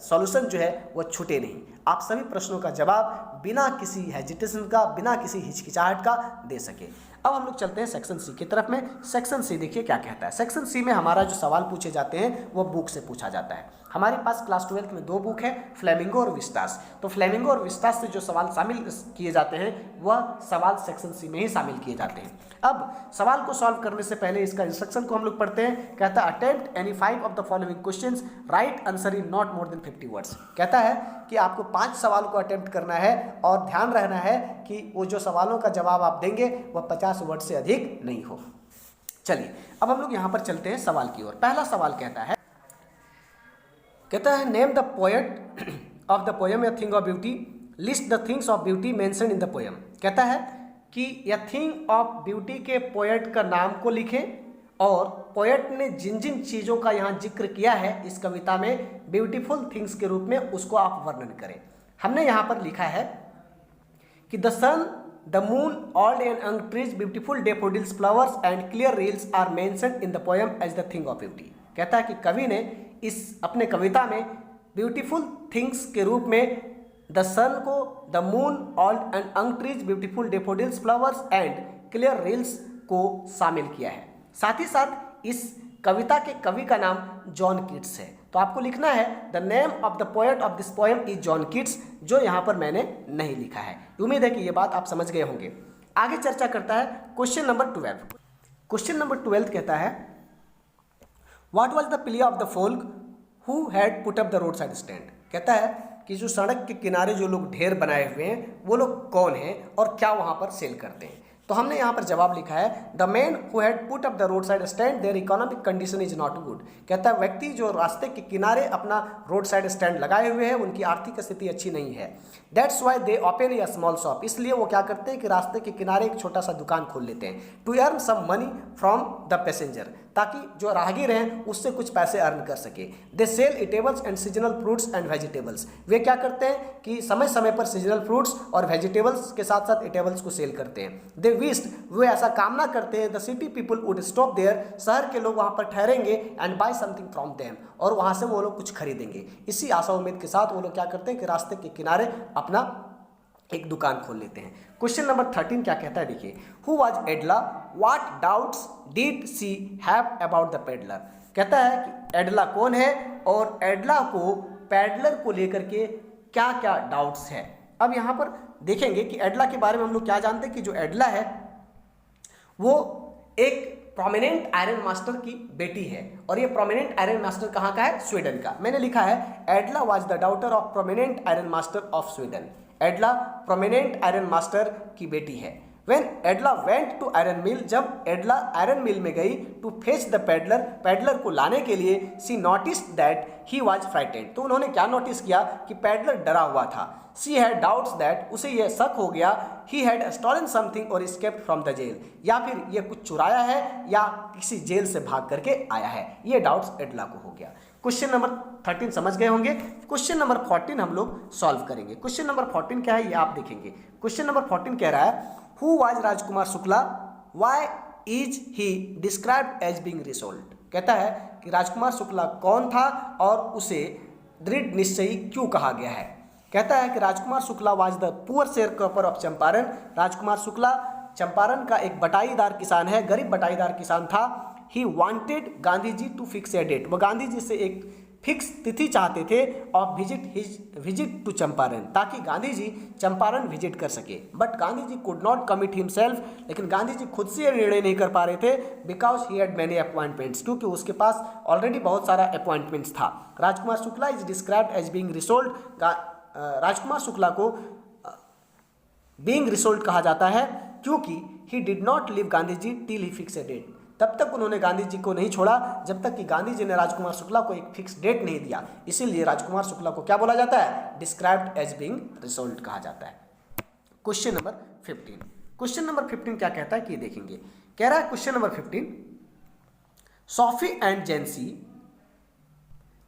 सॉल्यूशन जो है वो छूटे नहीं। आप सभी प्रश्नों का जवाब बिना किसी हेजिटेशन का, बिना किसी हिचकिचाहट का दे सके। अब हम लोग चलते हैं सेक्शन सी की तरफ में। सेक्शन सी देखिए क्या कहता है। सेक्शन सी में हमारा जो सवाल पूछे जाते हैं वो बुक से पूछा जाता है। हमारे पास क्लास 12th में 2 बुक है, फ्लेमिंगो और विस्टास। तो फ्लेमिंगो और विस्टास से जो सवाल शामिल किए जाते हैं वह सवाल सेक्शन सी में ही शामिल किए जाते हैं। अब सवाल को सॉल्व करने से पहले इसका इंस्ट्रक्शन को हम लोग पढ़ते हैं। कहता है attempt any 5 of the following questions, right answer in not more than 50 words. कहता है कि आपको 5 सवाल को अटेम्प्ट करना है और ध्यान रहना है कि वो जो सवालों का जवाब आप देंगे वह 50 वर्ड से अधिक नहीं हो। चलिए अब हम लोग यहाँ पर चलते हैं सवाल की ओर। पहला सवाल कहता है name the poet of the poem a thing of beauty, list the things of beauty mentioned in the poem. कहता है कि ए थिंग ऑफ ब्यूटी के पोएट का नाम को लिखें और पोएट ने जिन जिन चीज़ों का यहाँ जिक्र किया है इस कविता में ब्यूटीफुल थिंग्स के रूप में उसको आप वर्णन करें। हमने यहाँ पर लिखा है कि the sun, the moon, old and young trees, beautiful daffodils, flowers and clear rills are mentioned in the poem as the thing of beauty। कहता है कि कवि ने इस अपने कविता में ब्यूटीफुल थिंग्स के रूप में द सन को, the moon, old and young trees, beautiful daffodils, flowers and clear rills को शामिल किया है। साथ ही साथ इस कविता के कवि का नाम जॉन कीट्स है। तो आपको लिखना है the name of the poet of this poem is John Keats, जो यहाँ पर मैंने नहीं लिखा है। उम्मीद है कि ये बात आप समझ गए होंगे। आगे चर्चा करता है क्वेश्चन नंबर 12। क्वेश्चन नंबर 12 कहता है what was the play of the folk who had put up the road side stand. कहता है कि जो सड़क के किनारे जो लोग ढेर बनाए हुए हैं वो लोग कौन हैं और क्या वहाँ पर सेल करते हैं। तो हमने यहाँ पर जवाब लिखा है the man who had put up the road side stand their economic condition is not good. कहता है व्यक्ति जो रास्ते के किनारे अपना रोड साइड स्टैंड लगाए हुए हैं उनकी आर्थिक स्थिति अच्छी नहीं है। That's why they open A small shop, इसलिए वो क्या करते हैं कि रास्ते के किनारे एक छोटा सा दुकान खोल लेते हैं to earn some money from the passenger, ताकि जो राहगीर हैं उससे कुछ पैसे अर्न कर सके। They sell eatables and seasonal fruits and vegetables, वे क्या करते हैं कि समय समय पर सीजनल फ्रूट्स और वेजिटेबल्स के साथ साथ इटेबल्स को सेल करते हैं। दे विश्ड, वे ऐसा कामना करते हैं the city people would stop there, शहर के लोग वहाँ पर ठहरेंगे and buy something from them, और वहाँ से वो लोग कुछ खरीदेंगे। इसी आशा उम्मीद के साथ वो लोग क्या करते हैं कि रास्ते के किनारे अपना एक दुकान खोल लेते हैं। क्वेश्चन नंबर 13 क्या कहता है, देखिए हु वाज एडला, what doubts did she have about the peddler. कहता है कि एडला कौन है और एडला को पैडलर को लेकर के क्या क्या डाउट्स है। अब यहाँ पर देखेंगे कि एडला के बारे में हम लोग क्या जानते हैं कि जो एडला है वो एक प्रोमिनेंट आयरन मास्टर की बेटी है, और ये प्रोमिनेंट आयरन मास्टर कहाँ का है, स्वीडन का। मैंने लिखा है Edla was the daughter of prominent iron master of Sweden. Edla prominent iron master की बेटी है। When Edla went to iron mill, जब एडला आयरन मिल में गई to fetch the peddler, peddler को लाने के लिए, she noticed that he was frightened, तो उन्होंने क्या नोटिस किया कि पैडलर डरा हुआ था। सी हैड डाउट्स दैट, उसे यह शक हो गया, ही हैड स्टॉलन समथिंग और एस्केप्ड फ्रॉम द जेल, या फिर यह कुछ चुराया है या किसी जेल से भाग करके आया है। ये डाउट्स एडला को हो गया। क्वेश्चन नंबर 13 समझ गए होंगे। क्वेश्चन नंबर 14 हम लोग सॉल्व करेंगे। क्वेश्चन नंबर 14 क्या है ये आप देखेंगे। क्वेश्चन नंबर 14 कह रहा है who was Rajkumar Shukla, why is he described as being resolute. कहता है कि राजकुमार शुक्ला कौन था और उसे दृढ़ निश्चयी क्यों कहा गया है। कहता है कि Rajkumar Shukla was the poor sharecropper of Champaran. Rajkumar Shukla Champaran का एक बटाईदार किसान है, गरीब बटाईदार किसान था। He wanted Gandhi ji to fix a date, वो गांधी जी से एक फिक्स तिथि चाहते थे ऑफ विजिट टू चंपारण, ताकि गांधी जी चंपारण विजिट कर सके। But Gandhi ji could not commit himself, लेकिन गांधी जी खुद से निर्णय नहीं कर पा रहे थे, because he had many appointments, क्योंकि उसके पास ऑलरेडी बहुत सारा अपॉइंटमेंट्स था। Rajkumar Shukla is described as being resolute. Rajkumar Shukla को बीइंग रिसोल्ट कहा जाता है क्योंकि he did not leave Gandhi ji till he fix a date, तब तक उन्होंने गांधी जी को नहीं छोड़ा जब तक कि गांधी जी ने राजकुमार शुक्ला को एक फिक्स डेट नहीं दिया। इसीलिए राजकुमार शुक्ला को क्या बोला जाता है, डिस्क्राइब्ड एज बीइंग रिसोल्ट कहा जाता है। Question number 15। क्वेश्चन नंबर 15 क्या कहता है कि देखेंगे। कह रहा है question number 15, Sophie and जेंसी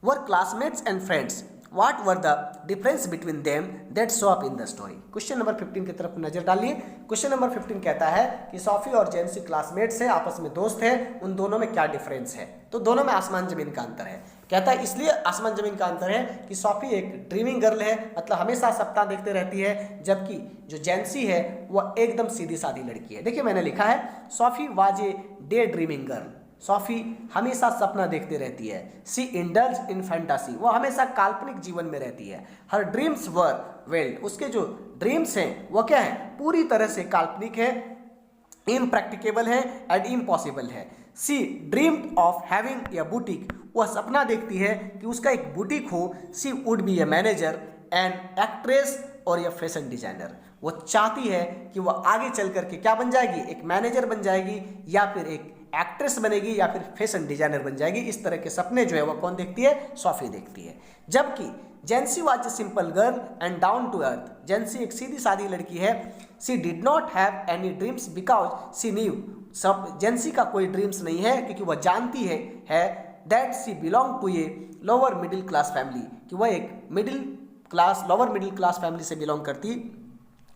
were classmates and friends, What were the difference between them that show up in the story। Question number 15 की तरफ नजर डालिए। क्वेश्चन नंबर 15 कहता है कि सॉफी और जेंसी क्लासमेट्स हैं, आपस में दोस्त हैं, उन दोनों में क्या डिफरेंस है। तो दोनों में आसमान जमीन का अंतर है। कहता है इसलिए आसमान जमीन का अंतर है कि सॉफी एक ड्रीमिंग गर्ल है, मतलब हमेशा सपना देखते रहती है, जबकि जो जेंसी है वह एकदम सीधी सादी लड़की है। देखिए मैंने लिखा है Sophie was a day dreaming girl, Sophie हमेशा सपना देखते रहती है। सी इंडल्ज इन फैंटासी, वो हमेशा काल्पनिक जीवन में रहती है। हर ड्रीम्स वर वेल्ड, उसके जो ड्रीम्स हैं वो क्या है, पूरी तरह से काल्पनिक है, इम्प्रैक्टिकेबल है एंड इम्पॉसिबल है। She dreamed of having a boutique, वह सपना देखती है कि उसका एक बुटीक हो। She would be a manager and actress और या फैशन डिजाइनर, वो चाहती है कि वह आगे चल करके क्या बन जाएगी, एक मैनेजर बन जाएगी या फिर एक एक्ट्रेस बनेगी या फिर फैशन डिजाइनर बन जाएगी। इस तरह के सपने जो है वो कौन देखती है, सोफी देखती है। जबकि Jansie was a simple girl and down to earth, Jansie एक सीधी सादी लड़की है। She did not have any dreams because she knew, सब जेंसी का कोई ड्रीम्स नहीं है क्योंकि वह जानती है that she belong to a lower middle class family, कि वह एक लोअर मिडिल क्लास फैमिली से बिलोंग करती।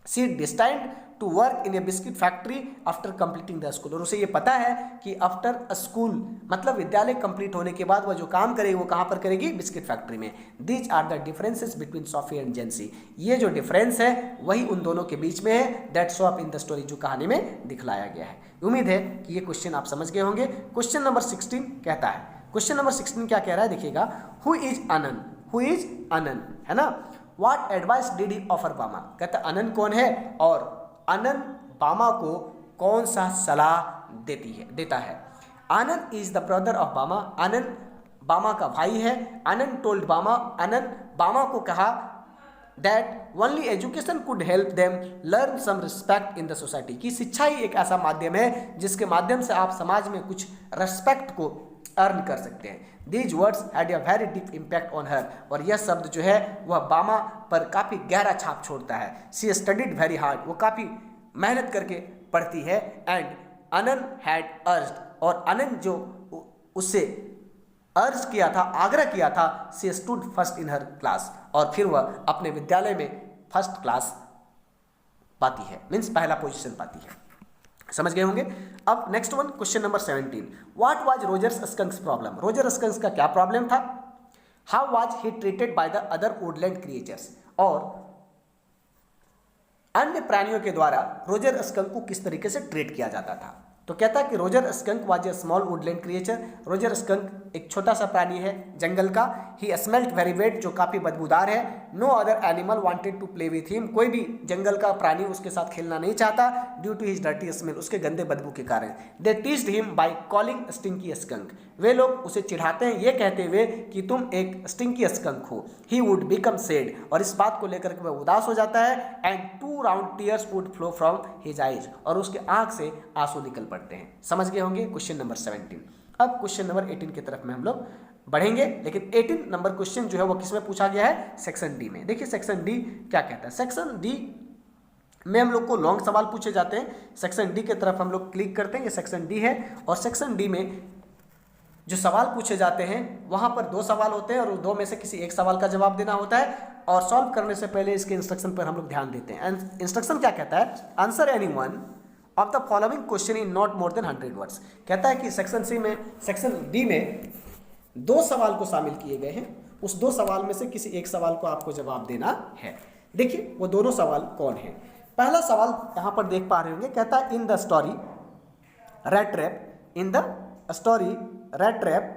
She destined to work in a biscuit factory after completing the school, और उसे ये पता है कि आफ्टर स्कूल मतलब विद्यालय कंप्लीट होने के बाद वह जो काम करेगी वो कहाँ पर करेगी, बिस्किट फैक्ट्री में। These are the differences between Sophie and Jansie, ये जो डिफरेंस है वही उन दोनों के बीच में है, that show up in the story, जो कहानी में दिखलाया गया है। उम्मीद है कि ये क्वेश्चन आप समझ गए होंगे। क्वेश्चन नंबर 16 कहता है, क्वेश्चन नंबर 16 क्या कह रहा है देखिएगा, who is Anand, who is Anand, है ना। What advice did he offer Bama, कहता है आनंद कौन है और आनंद बामा को कौन सा सलाह देता है। आनंद इज द ब्रदर ऑफ बामा, आनंद बामा का भाई है। आनंद टोल्ड बामा, आनंद बामा को कहा that only education could help them learn some respect in the society, कि शिक्षा ही एक ऐसा माध्यम है जिसके माध्यम से आप समाज में कुछ रिस्पेक्ट को अर्न कर सकते हैं। These words had a very deep impact on her, और यह शब्द जो है वह बामा पर काफ़ी गहरा छाप छोड़ता है। सी स्टडीड वेरी हार्ड, वो काफ़ी मेहनत करके पढ़ती है। एंड आनंद हैड अर्ज्ड, और आनंद जो उससे अर्ज किया था, आग्रह किया था, सी stood first in her class, और फिर वह अपने विद्यालय में फर्स्ट क्लास पाती है, मीन्स पहला पोजीशन पाती है। समझ गए होंगे। अब next one, question number 17, what was Roger Skunk's problem, Roger Skunk's का क्या प्रॉब्लम था। How was he treated by the other woodland creatures, और अन्य प्राणियों के द्वारा रोजर स्कंक को किस तरीके से ट्रीट किया जाता था। तो कहता है कि Roger skunk was a small Woodland creature, Roger skunk एक छोटा सा प्राणी है जंगल का। ही स्मेल्ट वेरी वेट, जो काफ़ी बदबूदार है। No other animal wanted to play with him, कोई भी जंगल का प्राणी उसके साथ खेलना नहीं चाहता, due to his dirty smell, उसके गंदे बदबू के कारण। They teased him by calling stinky skunk, वे लोग उसे चिढ़ाते हैं ये कहते हुए कि तुम एक स्टिंकी स्कंक हो। ही वुड बिकम सैड, और इस बात को लेकर के वह उदास हो जाता है। And 2 round tears would flow from his eyes, और उसके आंख से आंसू निकल पड़ते हैं। समझ गए होंगे क्वेश्चन नंबर 17। अब क्वेश्चन नंबर 18 की तरफ में हम लोग बढ़ेंगे, लेकिन 18 नंबर क्वेश्चन जो है वो किसमें पूछा गया है, सेक्शन डी में। देखिए सेक्शन डी क्या कहता है। सेक्शन डी में हम लोग को लॉन्ग सवाल पूछे जाते हैं। सेक्शन डी की तरफ हम लोग क्लिक करते हैं, ये सेक्शन डी है, और सेक्शन डी में जो सवाल पूछे जाते हैं वहाँ पर 2 सवाल होते हैं, और 2 में से किसी एक सवाल का जवाब देना होता है। और सॉल्व करने से पहले इसके इंस्ट्रक्शन पर हम लोग ध्यान देते हैं। इंस्ट्रक्शन क्या कहता है, answer any one of the following question in not more than 100 words. कहता है कि सेक्शन डी में 2 सवाल को शामिल किए गए हैं, उस 2 सवाल में से किसी एक सवाल को आपको जवाब देना है। देखिए वो दोनों सवाल कौन है। पहला सवाल यहाँ पर देख पा रहे होंगे, कहता है in the story rat trap, in the story rat trap,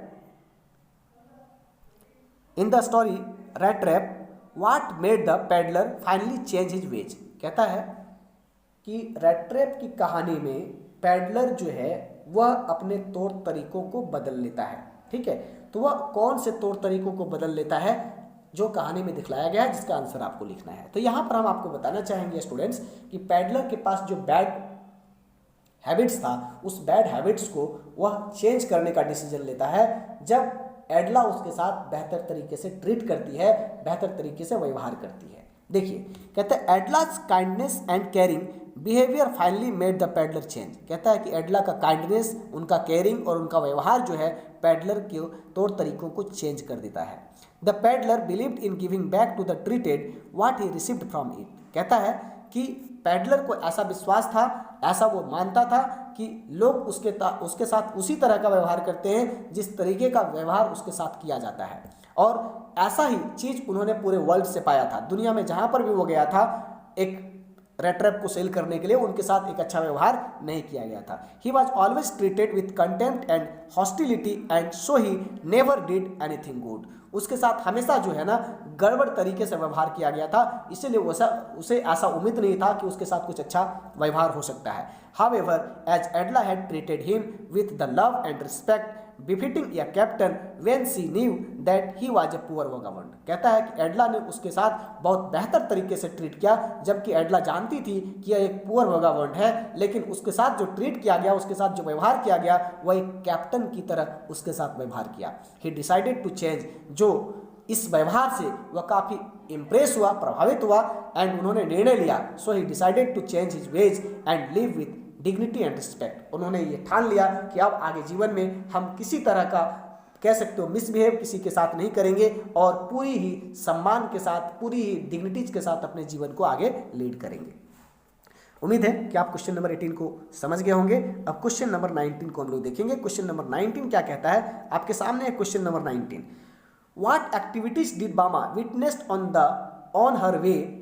in the story rat trap what made the peddler finally change his veg. कहता है कि रैट ट्रैप की कहानी में पैडलर जो है वह अपने तौर तरीकों को बदल लेता है। ठीक है, तो वह कौन से तौर तरीकों को बदल लेता है जो कहानी में दिखलाया गया है, जिसका आंसर आपको लिखना है। तो यहाँ पर हम आपको बताना चाहेंगे स्टूडेंट्स कि पैडलर के पास जो बैड हैबिट्स था, उस बैड हैबिट्स को वह चेंज करने का डिसीजन लेता है जब एडला उसके साथ बेहतर तरीके से ट्रीट करती है, बेहतर तरीके से व्यवहार करती है। देखिए कहते हैं Edla's kindness and caring behaviour finally made the peddler change. कहता है कि एडला का काइंडनेस, उनका केयरिंग और उनका व्यवहार जो है पैडलर के तौर तरीकों को चेंज कर देता है। The peddler believed in giving back to the treated what he received from it. कहता है कि पैडलर को ऐसा विश्वास था, ऐसा वो मानता था कि लोग उसके साथ उसी तरह का व्यवहार करते हैं जिस तरीके का व्यवहार उसके साथ किया जाता है, और ऐसा ही चीज़ उन्होंने पूरे वर्ल्ड से पाया था। दुनिया में जहाँ पर भी वो गया था, एक रेट ट्रैप को सेल करने के लिए उनके साथ एक अच्छा व्यवहार नहीं किया गया था। He was always treated with contempt and hostility and so he never did anything good. उसके साथ हमेशा जो है ना गड़बड़ तरीके से व्यवहार किया गया था, इसीलिए उसे ऐसा उम्मीद नहीं था कि उसके साथ कुछ अच्छा व्यवहार हो सकता है। However as Edla had treated him with the love and respect befitting a captain when she knew that he was a poor vagabond. कहता है कि एडला ने उसके साथ बहुत बेहतर तरीके से ट्रीट किया, जबकि एडला जानती थी कि यह एक पुअर वगाबंड है, लेकिन उसके साथ जो ट्रीट किया गया, उसके साथ जो व्यवहार किया गया, वह एक कैप्टन की तरह उसके साथ व्यवहार किया। ही डिसाइडेड टू चेंज, जो इस व्यवहार से वह काफ़ी इम्प्रेस हुआ, प्रभावित हुआ, एंड उन्होंने निर्णय लिया। So he decided to change his ways and live with dignity and respect. उन्होंने ये ठान लिया कि अब आगे जीवन में हम किसी तरह का, कह सकते हो, मिसबिहेव किसी के साथ नहीं करेंगे और पूरी ही सम्मान के साथ, पूरी ही डिग्निटीज के साथ अपने जीवन को आगे लीड करेंगे। उम्मीद है कि आप क्वेश्चन नंबर 18 को समझ गए होंगे। अब क्वेश्चन नंबर 19 को हम लोग देखेंगे। क्वेश्चन नंबर 19 क्या कहता है, आपके सामने है question number 19। What activities did Bama witnessed on her way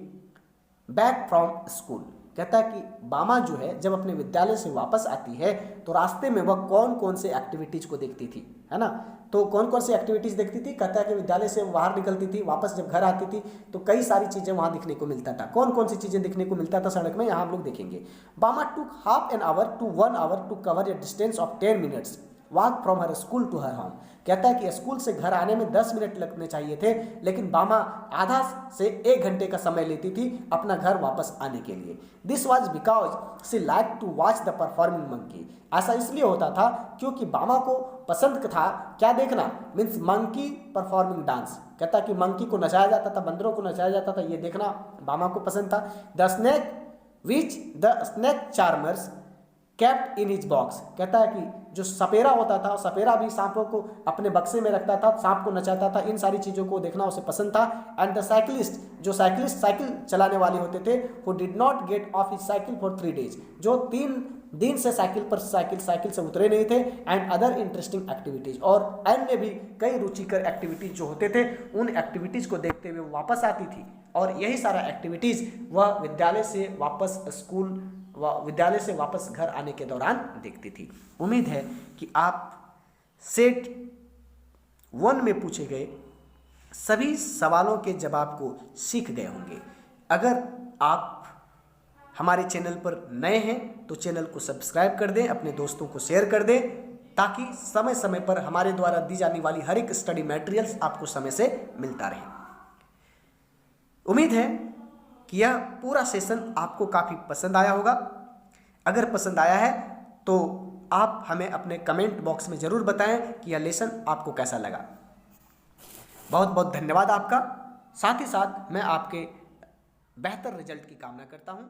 back from school? कहता है कि बामा जो है जब अपने विद्यालय से वापस आती है तो रास्ते में वह कौन कौन से एक्टिविटीज को देखती थी, है ना। तो कौन कौन सी एक्टिविटीज देखती थी, कहता है कि विद्यालय से बाहर निकलती थी, वापस जब घर आती थी तो कई सारी चीजें वहां दिखने को मिलता था। कौन कौन सी चीजें दिखने को मिलता था सड़क में, यहाँ हम लोग देखेंगे। Bama took half an hour to 1 hour to cover a distance of 10 minutes walk from her school to her home. कहता है कि स्कूल से घर आने में 10 मिनट लगने चाहिए थे, लेकिन बामा आधा से 1 घंटे का समय लेती थी अपना घर वापस आने के लिए। This was because she like to watch the performing monkey. ऐसा इसलिए होता था क्योंकि बामा को पसंद था क्या देखना, मीन्स मंकी परफॉर्मिंग डांस। कहता है कि मंकी को नचाया जाता था, बंदरों को नचाया जाता था, ये देखना बामा को पसंद था। The snake which the snake charmers kept in his box. कहता है कि जो सपेरा होता था, सपेरा भी सांपों को अपने बक्से में रखता था, सांप को नचाता था, इन सारी चीज़ों को देखना उसे पसंद था। एंड द साइकिलिस्ट, जो साइकिलिस्ट साइकिल चलाने वाले होते थे, who did not gate of his cycle for 3 days, जो 3 दिन से साइकिल से उतरे नहीं थे। एंड अदर इंटरेस्टिंग एक्टिविटीज, और अन्य भी कई रुचिकर एक्टिविटीज जो होते थे, उन एक्टिविटीज को देखते हुए वापस आती थी। और यही सारा एक्टिविटीज वह विद्यालय से वापस घर आने के दौरान देखती थी। उम्मीद है कि आप सेट 1 में पूछे गए सभी सवालों के जवाब को सीख गए होंगे। अगर आप हमारे चैनल पर नए हैं तो चैनल को सब्सक्राइब कर दें, अपने दोस्तों को शेयर कर दें, ताकि समय समय पर हमारे द्वारा दी जाने वाली हर एक स्टडी मटेरियल्स आपको समय से मिलता रहे। उम्मीद है कि यह पूरा सेशन आपको काफ़ी पसंद आया होगा। अगर पसंद आया है तो आप हमें अपने कमेंट बॉक्स में ज़रूर बताएं कि यह लेसन आपको कैसा लगा। बहुत बहुत धन्यवाद आपका। साथ ही साथ मैं आपके बेहतर रिजल्ट की कामना करता हूं।